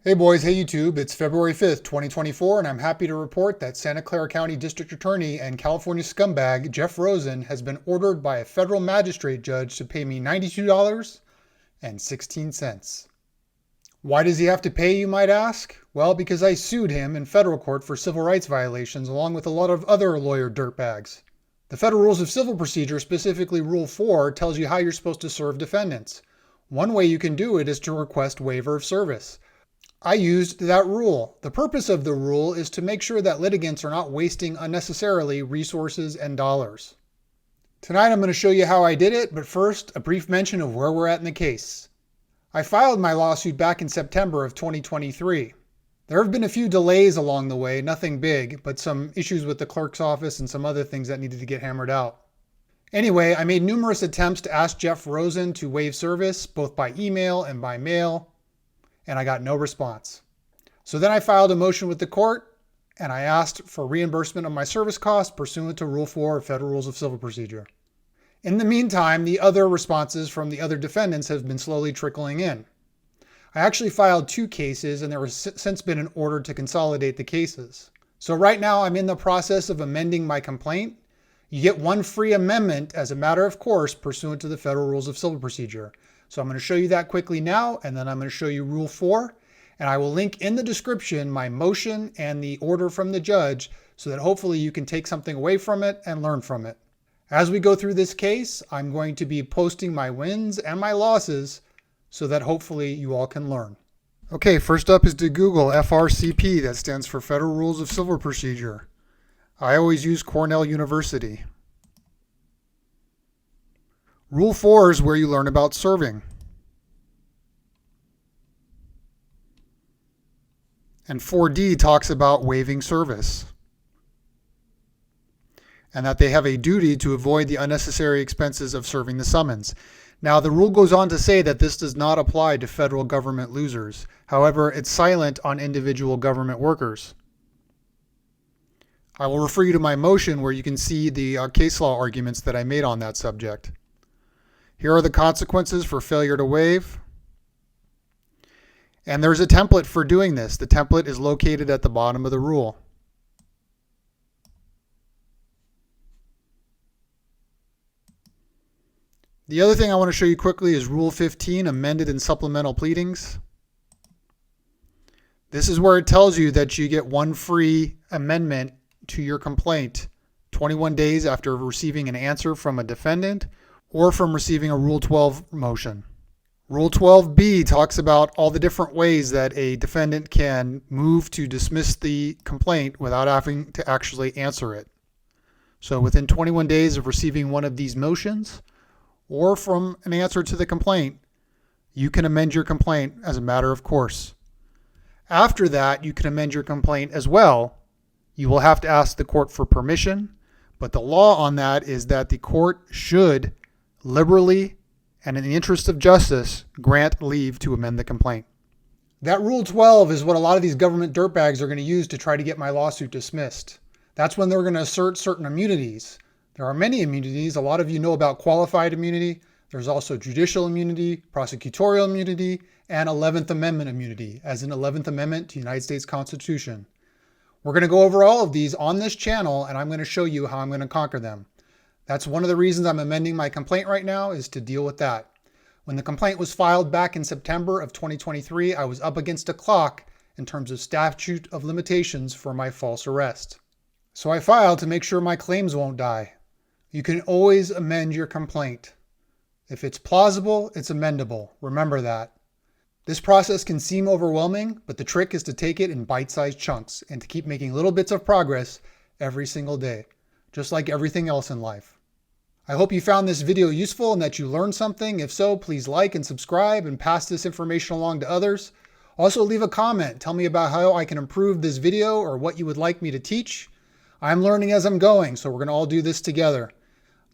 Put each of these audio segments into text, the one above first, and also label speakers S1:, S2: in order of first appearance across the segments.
S1: Hey boys, hey YouTube, it's February 5th, 2024, and I'm happy to report that Santa Clara County District Attorney and California scumbag Jeff Rosen has been ordered by a federal magistrate judge to pay me $92.16. Why does he have to pay, you might ask? Well, because I sued him in federal court for civil rights violations along with a lot of other lawyer dirtbags. The Federal Rules of Civil Procedure, specifically Rule 4, tells you how you're supposed to serve defendants. One way you can do it is to request waiver of service. I used that rule. The purpose of the rule is to make sure that litigants are not wasting unnecessarily resources and dollars. Tonight I'm going to show you how I did it, but first, a brief mention of where we're at in the case. I filed my lawsuit back in September of 2023. There have been a few delays along the way, nothing big, but some issues with the clerk's office and some other things that needed to get hammered out. Anyway, I made numerous attempts to ask Jeff Rosen to waive service, both by email and by mail, and I got no response. So then I filed a motion with the court, and I asked for reimbursement of my service costs pursuant to Rule 4 of Federal Rules of Civil Procedure. In the meantime, the other responses from the other defendants have been slowly trickling in. I actually filed 2 cases, and there has since been an order to consolidate the cases. So right now I'm in the process of amending my complaint. You get one free amendment as a matter of course pursuant to the Federal Rules of Civil Procedure. So I'm going to show you that quickly now, and then I'm going to show you Rule 4, and I will link in the description my motion and the order from the judge so that hopefully you can take something away from it and learn from it. As we go through this case, I'm going to be posting my wins and my losses so that hopefully you all can learn. Okay, first up is to Google FRCP, that stands for Federal Rules of Civil Procedure. I always use Cornell University. Rule 4 is where you learn about serving. And 4D talks about waiving service. And that they have a duty to avoid the unnecessary expenses of serving the summons. Now, the rule goes on to say that this does not apply to federal government losers. However, it's silent on individual government workers. I will refer you to my motion where you can see the case law arguments that I made on that subject. Here are the consequences for failure to waive. And there's a template for doing this. The template is located at the bottom of the rule. The other thing I want to show you quickly is Rule 15, Amended and Supplemental Pleadings. This is where it tells you that you get one free amendment to your complaint 21 days after receiving an answer from a defendant or from receiving a Rule 12 motion. Rule 12B talks about all the different ways that a defendant can move to dismiss the complaint without having to actually answer it. So within 21 days of receiving one of these motions or from an answer to the complaint, you can amend your complaint as a matter of course. After that, you can amend your complaint as well. You will have to ask the court for permission, but the law on that is that the court should liberally and in the interest of justice grant leave to amend the complaint. That Rule 12 is what a lot of these government dirtbags are going to use to try to get my lawsuit dismissed. That's when they're going to assert certain immunities. There are many immunities. A lot of you know about qualified immunity. There's also judicial immunity, prosecutorial immunity, and 11th Amendment immunity, as in 11th Amendment to the United States Constitution. We're going to go over all of these on this channel, and I'm going to show you how I'm going to conquer them. That's one of the reasons I'm amending my complaint right now, is to deal with that. When the complaint was filed back in September of 2023, I was up against a clock in terms of statute of limitations for my false arrest. So I filed to make sure my claims won't die. You can always amend your complaint. If it's plausible, it's amendable. Remember that. This process can seem overwhelming, but the trick is to take it in bite-sized chunks and to keep making little bits of progress every single day, just like everything else in life. I hope you found this video useful and that you learned something. If so, please like and subscribe and pass this information along to others. Also, leave a comment. Tell me about how I can improve this video or what you would like me to teach. I'm learning as I'm going, so we're going to all do this together.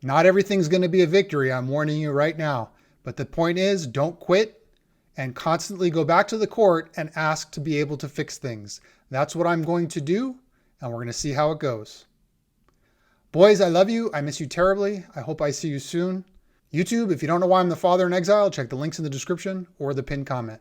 S1: Not everything's going to be a victory, I'm warning you right now. But the point is, don't quit and constantly go back to the court and ask to be able to fix things. That's what I'm going to do, and we're going to see how it goes. Boys, I love you. I miss you terribly. I hope I see you soon. YouTube, if you don't know why I'm the father in exile, check the links in the description or the pinned comment.